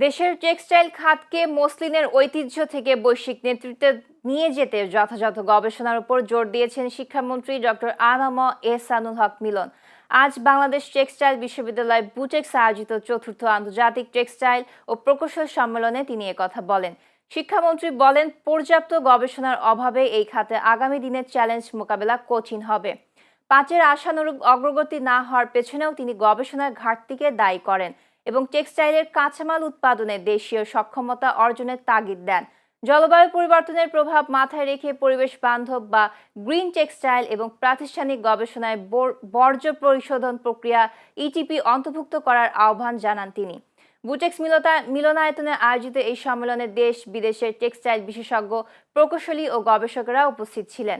দেশের টেক্সটাইল খাতকে মসলিনের ঐতিহ্য থেকে বৈশ্বিক নেতৃত্বে নিয়ে যেতে যথাযথ গবেষণার উপর জোর দিয়েছেন শিক্ষামন্ত্রী ডক্টর আ.ন.ম এহসানুল হক মিলন। আজ বাংলাদেশ টেক্সটাইল বিশ্ববিদ্যালয় বুটেক্স আয়োজিত চতুর্থ আন্তর্জাতিক টেক্সটাইল ও প্রকৌশল সম্মেলনে তিনি একথা বলেন। শিক্ষামন্ত্রী বলেন, পর্যাপ্ত গবেষণার অভাবে এই খাতে আগামী দিনের চ্যালেঞ্জ মোকাবেলা কঠিন হবে। পাঁচের আশানুরূপ অগ্রগতি না হওয়ার পেছনেও তিনি গবেষণার ঘাটতিকে দায়ী করেন এবং টেক্সটাইলের কাঁচামাল উৎপাদনে দেশীয় সক্ষমতা অর্জনের তাগিদ দেন। জলবায়ু পরিবর্তনের প্রভাব মাথায় রেখে পরিবেশ বান্ধব বা গ্রিন টেক্সটাইল এবং প্রাতিষ্ঠানিক গবেষণায় বর্জ্য পরিশোধন প্রক্রিয়া ইটিপি অন্তর্ভুক্ত করার আহ্বান জানান তিনি। বুটেক্স মিলনায়তনে আয়োজিত এই সম্মেলনে দেশ বিদেশের টেক্সটাইল বিশেষজ্ঞ, প্রকৌশলী ও গবেষকেরা উপস্থিত ছিলেন।